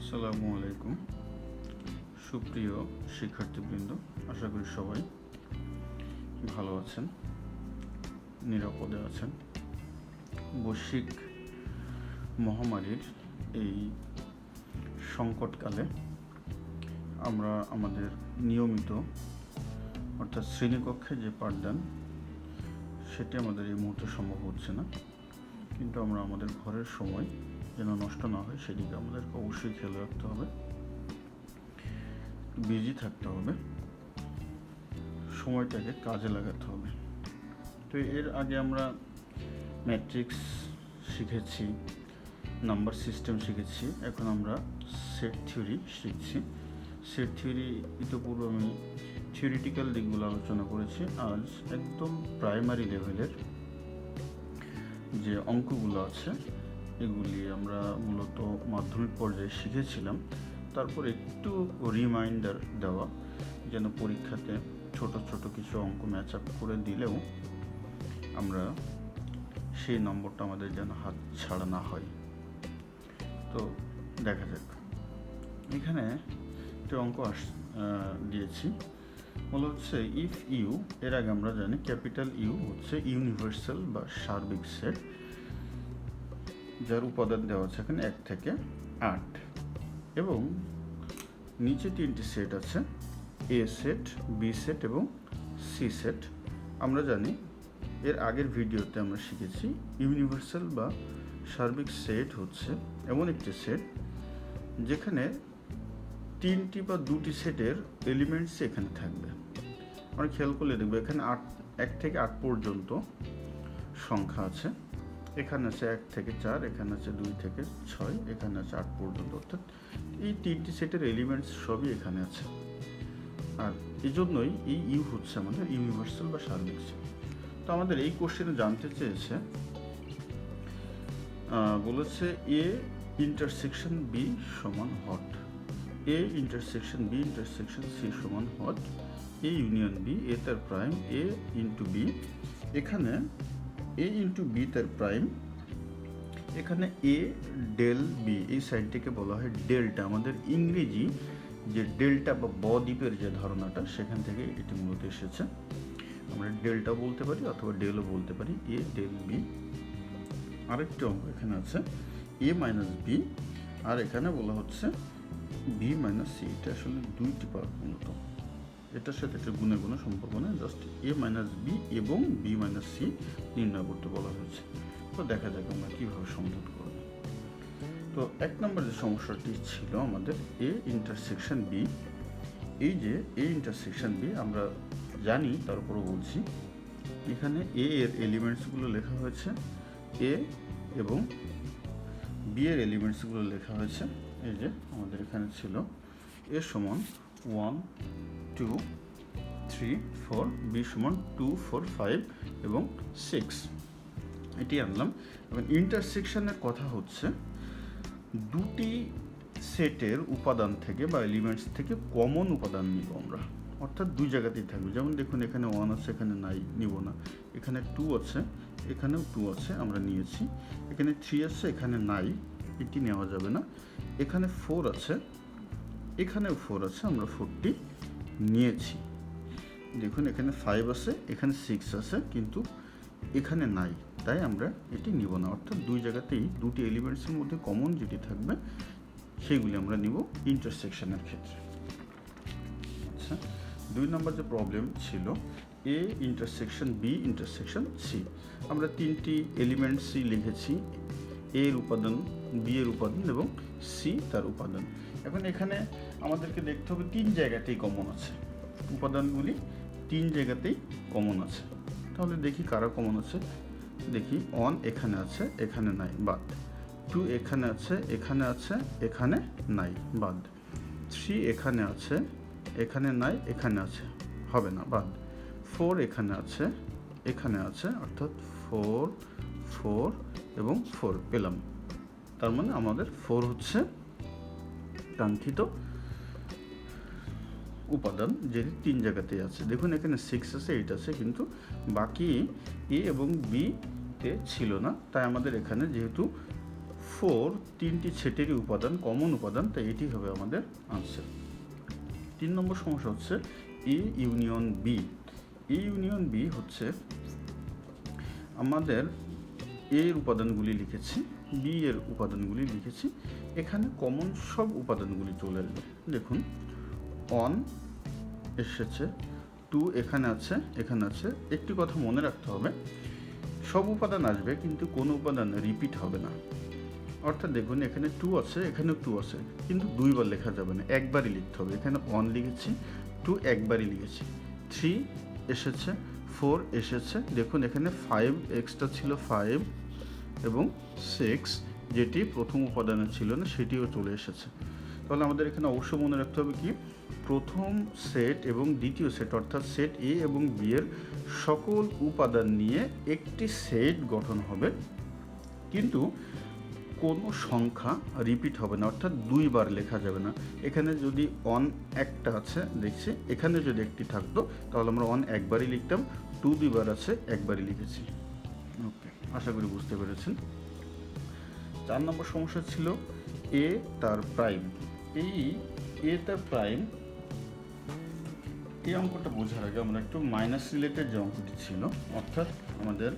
আসসালামু আলাইকুম। সুপ্রিয় শিক্ষার্থীবৃন্দ, আশা করি সবাই ভালো আছেন, নিরাপদে আছেন। বৈশ্বিক মহামারীর এই সংকটকালে আমরা আমাদের নিয়মিত অর্থাৎ শ্রেণীকক্ষে যে পাঠদান সেটি আমাদের এই মুহূর্তে সম্ভব হচ্ছে না, কিন্তু আমরা আমাদের ঘরের সময় যেন নষ্ট না হয় সেদিকে আমাদেরকে অবশ্যই খেয়াল রাখতে হবে, বিজি থাকতে হবে, সময়টাকে কাজে লাগাতে হবে। তো এর আগে আমরা ম্যাট্রিক্স শিখেছি, নাম্বার সিস্টেম শিখেছি, এখন আমরা সেট থিওরি শিখছি। সেট থিওরি ইতিপূর্বে আমি থিওরিটিক্যাল দিকগুলো আলোচনা করেছি। আজ একদম প্রাইমারি লেভেলের যে অঙ্কগুলো আছে এগুলি আমরা মূলত মাধ্যমিক পর্যায়ে শিখেছিলাম, তারপর একটু রিমাইন্ডার দেওয়া যেন পরীক্ষাতে ছোট ছোট কিছু অঙ্ক ম্যাচ আপ করে দিলেও আমরা সেই নম্বরটা আমাদের যেন হাত ছাড়া না হয়। তো দেখা যাক, এখানে একটা অঙ্ক দিয়েছি, বলা হচ্ছে ইফ ইউ, এর আগে আমরা জানি ক্যাপিটাল ইউ হচ্ছে ইউনিভার্সাল বা সার্বিক সেট, যার উপাদান দেওয়া আছে এখানে 1 থেকে 8, এবং নিচে 3টি সেট আছে, এ সেট, বি সেট এবং সি সেট। আমরা জানি এর আগের ভিডিওতে আমরা শিখেছি ইউনিভার্সাল বা সার্বিক সেট হচ্ছে এমন একটি সেট যেখানে 3টি বা 2টি সেটের এলিমেন্টস এখানে থাকবে। আমরা খেয়াল করলে দেখবো এখানে 1 থেকে 8 পর্যন্ত সংখ্যা আছে, এখানে আছে 1 থেকে 4, এখানে আছে 2 থেকে 6, এখানে আছে 8 পর্যন্ত, অর্থাৎ এই 3টি সেটের এলিমেন্টস সবই এখানে আছে। আর এই জন্যই এই ইউ হচ্ছে আমাদের ইউনিভার্সাল বা সার্বিক সেট। তো আমাদের এই কোশ্চেনে জানতে চেয়েছে, বলেছে এ ইন্টারসেকশন বি সমান হট, A intersection B intersection C সমান হট, এ ইউনিয়ন বি, এ তার প্রাইম, এ ইন্টু বি, এখানে এ ইন্টু বি তার প্রাইম, এখানে এ ডেল বি, এই সাইডটিকে বলা হয় ডেল্টা। আমাদের ইংরেজি যে ডেল্টা বা বদ্বীপের যে ধারণাটা সেখান থেকে এটি মূলত এসেছে। আমরা ডেল্টা বলতে পারি অথবা ডেলও বলতে পারি, এ ডেল বি। আরেকটি অঙ্ক এখানে আছে এ মাইনাস বি, আর এখানে বলা হচ্ছে বি মাইনাস সি। এটা আসলে 2টি পার্ট মূলত, এটার সাথে একটা গুণে গুণে সম্পর্ক না, জাস্ট এ মাইনাস বি এবং বি মাইনাস সি নির্ণয় করতে বলা হয়েছে। তো দেখা যাক আমরা কীভাবে সমাধান করব। তো 1 নম্বর যে সমস্যাটি ছিল আমাদের এ ইন্টারসেকশন বি, এই যে এ ইন্টারসেকশন বি আমরা জানি, তার উপরও বলছি, এখানে এ এর এলিমেন্টসগুলো লেখা হয়েছে এ এবং বি এর এলিমেন্টসগুলো লেখা হয়েছে, এই যে আমাদের এখানে ছিল এ সমান 1 2 3 4, বি সমান 2 4 5 এবং 6, এটি আনলাম। এবং ইন্টারসেকশনের কথা হচ্ছে 2টি সেটের উপাদান থেকে বা এলিমেন্টস থেকে কমন উপাদান নিব আমরা, অর্থাৎ 2 জায়গাতেই থাকবে। যেমন দেখুন এখানে 1 আছে, এখানে নাই, নিব না। এখানে 2 আছে, এখানেও 2 আছে, আমরা নিয়েছি। এখানে 3 আছে, এখানে নাই, এটি নেওয়া যাবে না। এখানে 4 আছে, এখানেও 4 আছে, আমরা 4টি নিয়েছি। দেখুন এখানে 5 আছে, এখানে 6 আছে, কিন্তু এখানে নাই, তাই আমরা এটি নিব না। অর্থাৎ 2 জায়গাতেই 2টি এলিমেন্টসের মধ্যে কমন যেটি থাকবে সেগুলি আমরা নিব ইন্টারসেকশনের ক্ষেত্রে। আচ্ছা, 2 নম্বর যে প্রবলেম ছিল A intersection B intersection C, আমরা 3টি এলিমেন্টসই লিখেছি, এ এর উপাদান, বি এর উপাদান এবং সি তার উপাদান। এখন এখানে আমাদেরকে দেখতে হবে 3 জায়গাতেই কমন আছে, উপাদানগুলি 3 জায়গাতেই কমন আছে। তাহলে দেখি কারা কমন আছে। দেখি 1 এখানে আছে, এখানে নাই, বাদ। 2 এখানে আছে, এখানে আছে, এখানে নাই, বাদ। 3 এখানে আছে, এখানে নাই, এখানে আছে, হবে না, বাদ। 4 এখানে আছে, এখানে আছে, অর্থাৎ 4 4 এবং 4 পেলাম। তার মানে আমাদের 4 হচ্ছে কাঙ্ক্ষিত উপাদান, যেটি 3 জায়গাতেই আছে। দেখুন এখানে 6 আছে, 8 আছে, কিন্তু বাকি এ এবং বি তে ছিল না, তাই আমাদের এখানে যেহেতু 4 তিনটি সেটেরই উপাদান, কমন উপাদান, তাই এটি হবে আমাদের আনসার। 3 নম্বর সমস্যা হচ্ছে A union B. A union B হচ্ছে আমাদের এর উপাদানগুলি লিখেছি, বি এর উপাদানগুলি লিখেছি, এখানে কমন সব উপাদানগুলি চলে আসবে। দেখুন 1 এসেছে, 2 এখানে আছে, এখানে আছে। একটি কথা মনে রাখতে হবে, সব উপাদান আসবে কিন্তু কোনো উপাদান রিপিট হবে না। অর্থাৎ দেখুন এখানে 2 আছে, এখানেও 2 আছে, কিন্তু দুইবার লেখা যাবে না, একবারই লিখতে হবে। এখানে 1 লিখেছি, 2 একবারই লিখেছি, 3 এসেছে, 4 এসেছে। দেখুন এখানে 5 এক্সট্রা ছিল, 5 এবং 6 যেটি প্রথম উপাদানে ছিল না সেটিও চলে এসেছে। তাহলে আমাদের এখানে অবশ্যই মনে রাখতে হবে কি, প্রথম সেট এবং দ্বিতীয় সেট অর্থাৎ সেট এ এবং বি এর সকল উপাদান নিয়ে একটি সেট গঠন হবে, কিন্তু কোনো সংখ্যা রিপিট হবে না, অর্থাৎ দুইবার লেখা যাবে না। এখানে যদি 1 একটা আছে দেখছি, এখানে যদি একটি থাকতো তাহলে আমরা 1 একবারই লিখতাম, 2 দুইবার আছে, একবারই লিখেছি। ওকে, আশা করি বুঝতে পেরেছেন। 4 নম্বর সমস্যা ছিল এ তার প্রাইম। এই এ তার প্রাইম, এই অঙ্কটা বোঝার আগে আমরা একটু মাইনাস রিলেটেড যে অঙ্কটি ছিল, অর্থাৎ আমাদের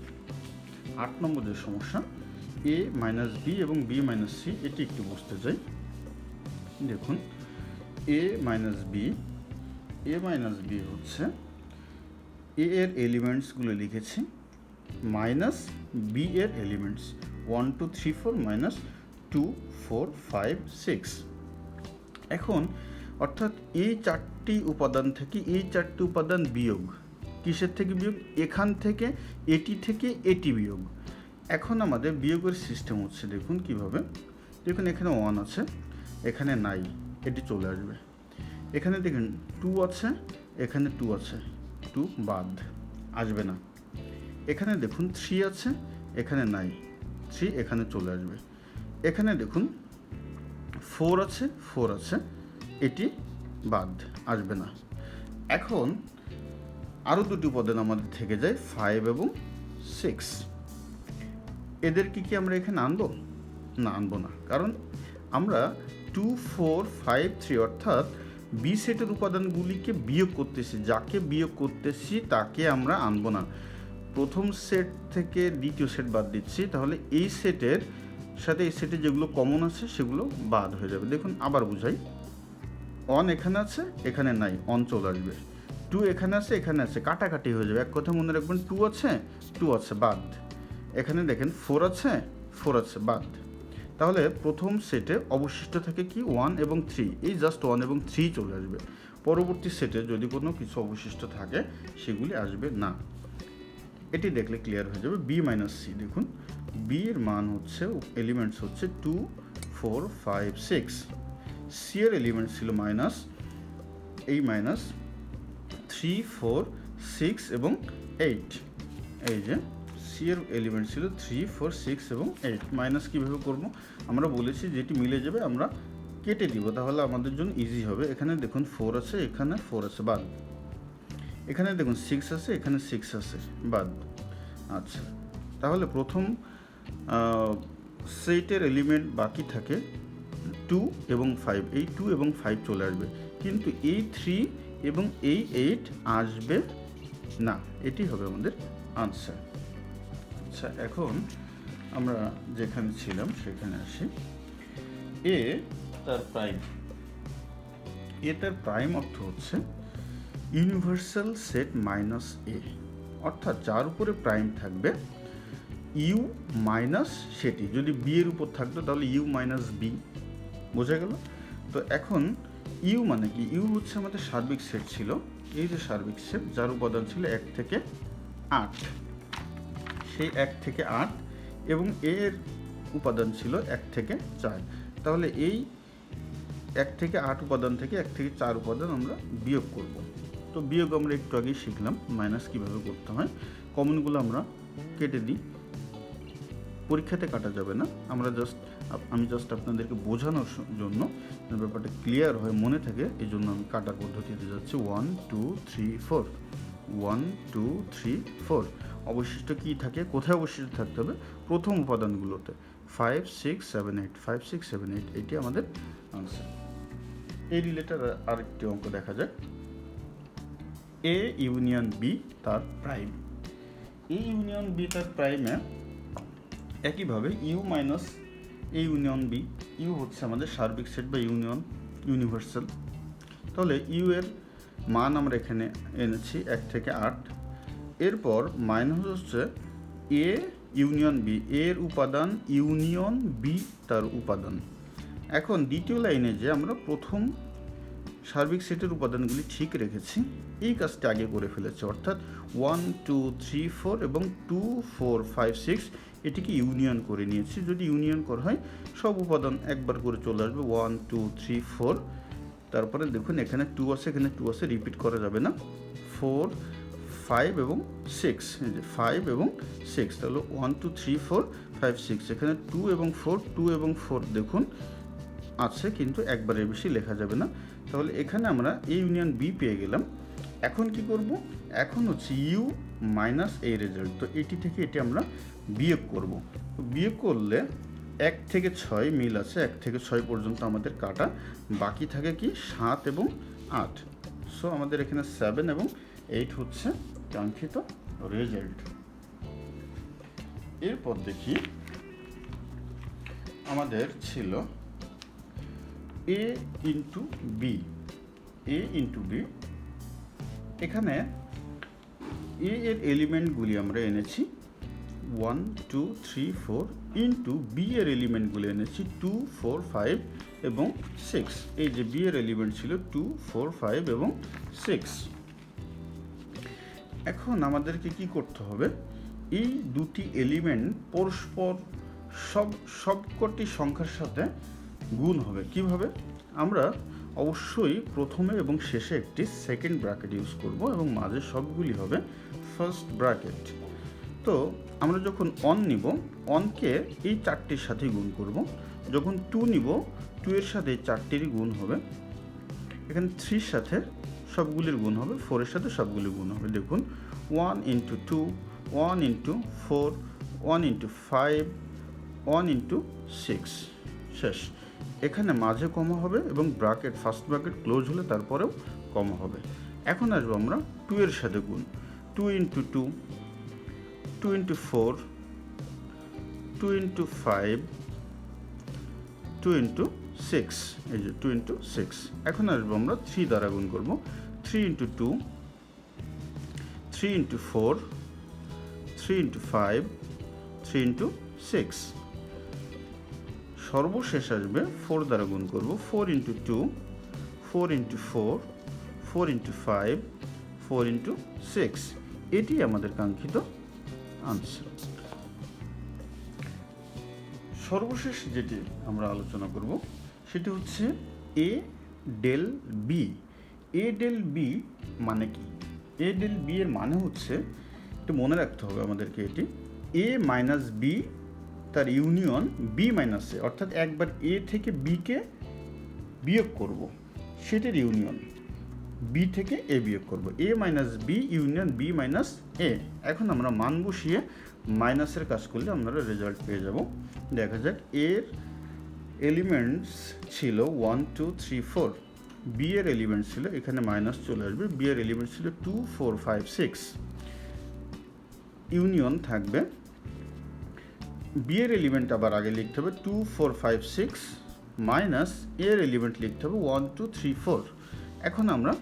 8 নম্বর যে সমস্যা এ মাইনাস বি এবং বি মাইনাস সি, এটি একটু বুঝতে চাই। দেখুন এ মাইনাস বি হচ্ছে এ এর এলিমেন্টসগুলো লিখেছি মাইনাস বি এর এলিমেন্টস 1 2 3 4 মাইনাস 2 4 5 6। এখন অর্থাৎ এই 4টি উপাদান থেকে এই 4টি উপাদান বিয়োগ, কিসের থেকে বিয়োগ? এখান থেকে, এটি থেকে এটি বিয়োগ। এখন আমাদের বিয়োগের সিস্টেম হচ্ছে, দেখুন কিভাবে। দেখুন এখানে 1 আছে, এখানে নাই, এটি চলে আসবে। এখানে দেখুন 2 আছে, এখানে 2 আছে, 2 বাদ, আসবে না। এখানে দেখুন 3 আছে, এখানে নাই, 3 এখানে চলে আসবে। এখানে দেখুন 4 আছে, 4 আছে, এটি বাদ, আসবে না। এখন আরও দুটি উপাদান আমাদের থেকে যায় 5 এবং 6। এদেরকে কি আমরা এখানে আনবো? না, আনবো না, কারণ আমরা 2 4 5 3 অর্থাৎ বি সেটের উপাদানগুলিকে বিয়োগ করতেছি, যাকে বিয়োগ করতেছি তাকে আমরা আনবো না। প্রথম সেট থেকে দ্বিতীয় সেট বাদ দিচ্ছি, তাহলে এই সেটের সাথে এই সেটে যেগুলো কমন আছে সেগুলো বাদ হয়ে যাবে। দেখুন আবার বুঝাই, 1 এখানে আছে, এখানে নাই, 1 চলে আসবে। 2 এখানে আছে, এখানে আছে, কাটাকাটি হয়ে যাবে। এক কথা মনে রাখবেন, 2 আছে, 2 আছে, বাদ। এখানে দেখেন 4 আছে, 4 আছে, বাদ। তাহলে প্রথম সেটে অবশিষ্ট থাকে কি 1 এবং 3, এই জাস্ট 1 এবং 3 চলে আসবে। পরবর্তী সেটে যদি কোনো কিছু অবশিষ্ট থাকে সেগুলি আসবে না। এটি দেখলে ক্লিয়ার হয়ে যাবে। বি মাইনাস সি, দেখুন বি এর মান হচ্ছে, এলিমেন্টস হচ্ছে 2 4 5 6। সি এর এলিমেন্টস ছিল মাইনাস, এই মাইনাস 3 4 6 এবং 8। এই যে সি এর এলিমেন্ট ছিল 3 4 6 এবং 8। মাইনাস কীভাবে করব? আমরা বলেছি যেটি মিলে যাবে আমরা কেটে দিব, তাহলে আমাদের জন্য ইজি হবে। এখানে দেখুন 4 আছে, এখানে 4 আছে, বাদ। এখানে দেখুন 6 আছে, এখানে 6 আছে, বাদ। আচ্ছা, তাহলে প্রথম সেটের এলিমেন্ট বাকি থাকে 2 এবং 5, এই 2 এবং 5 চলে আসবে, কিন্তু এই 3 এবং এই 8 আসবে না। এটি হবে আমাদের আনসার। আচ্ছা, এখন আমরা যেখানে ছিলাম সেখানে আসি। এ তার প্রাইম। এ তার প্রাইম অর্থ হচ্ছে ইউনিভার্সাল সেট মাইনাস এ, অর্থাৎ যার উপরে প্রাইম থাকবে ইউ মাইনাস সেটি। যদি বি এর উপর থাকতো তাহলে ইউ মাইনাস বি, বোঝা গেল? তো এখন ইউ মানে কি? ইউ হচ্ছে আমাদের সার্বিক সেট ছিল, এই যে সার্বিক সেট যার উপাদান ছিল 1 থেকে 8, সেই 1 থেকে 8 এবং এর উপাদান ছিল 1 থেকে 4। তাহলে এই 1 থেকে 8 উপাদান থেকে 1 থেকে 4 উপাদান আমরা বিয়োগ করব। তো বিয়োগ আমরা একটু আগেই শিখলাম, মাইনাস কীভাবে করতে হয়। কমনগুলো আমরা কেটে দিই, পরীক্ষাতে কাটা যাবে না, আমি জাস্ট আপনাদেরকে বোঝানোর জন্য ব্যাপারটা ক্লিয়ার হয়, মনে থাকে, এই জন্য আমি কাটার পদ্ধতিতে যাচ্ছি। 1 2 3 4, 1 2 3 4। অবশিষ্ট কী থাকে? কোথায় অবশিষ্ট থাকতে হবে? প্রথম উপাদানগুলোতে। 5 6 7 8 5 6 7 8 এটি আমাদের আনসার। এই রিলেটেড আরেকটি অঙ্ক দেখা যায়, এ ইউনিয়ন বি তার প্রাইম। এ ইউনিয়ন বি তার প্রাইমে একইভাবে U minus A union B, U হচ্ছে আমাদের সার্বিক সেট বা ইউনিভার্সাল। তাহলে ইউ এর মান আমরা এখানে এনেছি 1 থেকে 8। এরপর মাইনাস হচ্ছে এ ইউনিয়ন বি, এর উপাদান ইউনিয়ন বি তার উপাদান। এখন দ্বিতীয় লাইনে যে আমরা প্রথম সার্বিক সেটের উপাদানগুলি ঠিক রেখেছি, এই কাজটা আগে করে ফেলেছে, অর্থাৎ 1 2 3 4 এবং 2 4 5 6 এটিকে ইউনিয়ন করে নিয়েছি। যদি ইউনিয়ন করা হয় সব উপাদান একবার করে চলে আসবে, 1 2 3 4। তারপরে দেখুন এখানে 2 আছে, এখানে 2 আছে, রিপিট করা যাবে না। 4 5 এবং 6, এই যে 5 এবং 6, তাহলে 1 2 3 4 5 6। এখানে 2 এবং 4 দেখুন আছে, কিন্তু একবারের বেশি লেখা যাবে না। তাহলে এখানে আমরা এ ইউনিয়ন বি পেয়ে গেলাম। এখন কি করব? এখন হচ্ছে ইউ মাইনাস এই রেজাল্ট, তো এটি থেকে এটি আমরা বিয়োগ করব। বিয়োগ করলে 1 থেকে 6 মিল আছে, 1 থেকে 6 পর্যন্ত আমাদের কাটা, বাকি থাকে কি 7 এবং 8। সো আমাদের এখানে 7 এবং 8 হচ্ছে কাঙ্ক্ষিত রেজাল্ট। এরপর দেখি আমাদের ছিল এ ইন্টু বি। এ ইন্টু বি, এখানে এ এর এলিমেন্টগুলি আমরা এনেছি 1 2 3 4, ইন্টু বি এর এলিমেন্টগুলি এনেছি 2 4 5 এবং 6। এই যে বি এর এলিমেন্ট ছিল 2 4 5 এবং 6। এখন আমাদেরকে কি করতে হবে? এই দুটি এলিমেন্ট পরস্পর সবকটি সংখ্যার সাথে গুণ হবে। কিভাবে? আমরা অবশ্যই প্রথমে এবং শেষে একটি সেকেন্ড ব্র্যাকেট ইউজ করব এবং মাঝে সবগুলি হবে ফার্স্ট ব্র্যাকেট। তো আমরা যখন 1 নিব, 1কে এই 4টির সাথে গুণ করব। যখন 2 নিব, 2 এর সাথে এই 4টিরই গুণ হবে। এখানে 3 এর সাথে সবগুলির গুণ হবে, 4 এর সাথে সবগুলির গুণ হবে। দেখুন 1 ইন্টু 2, 1 ইন্টু 4, 1 ইন্টু 5, 1 ইন্টু 6, শেষ। এখানে মাঝে কমা হবে এবং ব্র্যাকেট ফার্স্ট ব্র্যাকেট ক্লোজ হলে তারপরেও কমা হবে। এখন আসবো আমরা 2 এর সাথে গুণ, 2 ইন্টু 2, 2 ইন্টু 4, 2 ইন্টু 5, 2 ইন্টু 6, এই যে 2 ইন্টু 6। এখন আসবো আমরা 3 দ্বারা গুণ করব, 3 ইন্টু 2, 3 ইন্টু 4, 3 ইন্টু 5, 3 ইন্টু 6। সর্বশেষ আসবে 4 দ্বারা গুণ করব, 4 ইন্টু 2, 4 ইন্টু 4, 4 ইন্টু 5, 4 ইন্টু 6। এটি আমাদের কাঙ্ক্ষিত আনসার। সর্বশেষ যেটি আমরা আলোচনা করব সেটি হচ্ছে A del B. A del B মানে কি? এ ডেল বি এর মানে হচ্ছে, একটু মনে রাখতে হবে আমাদেরকে, এটি এ মাইনাস বি তার ইউনিয়ন বি মাইনাস এ, অর্থাৎ একবার এ থেকে বিকে বিয়োগ করব, সেটার ইউনিয়ন বি থেকে এ বিয়োগ করব। A minus B union B minus A. এখন আমরা মান বসিয়ে মাইনাসের কাজ করলে আমরা রেজাল্ট পেয়ে যাব। দেখা যাক, এর এলিমেন্টস ছিল 1 2 3 4, বি এর এলিমেন্ট ছিল, এখানে মাইনাস চলে আসবে, বি এর এলিমেন্ট ছিল 2 4 5 6, ইউনিয়ন থাকবে, বি এর এলিমেন্ট আবার আগে লিখতে হবে 2 4 5 6 মাইনাস এর এলিমেন্ট লিখতে হবে 1 2 3 4। এখন আমরা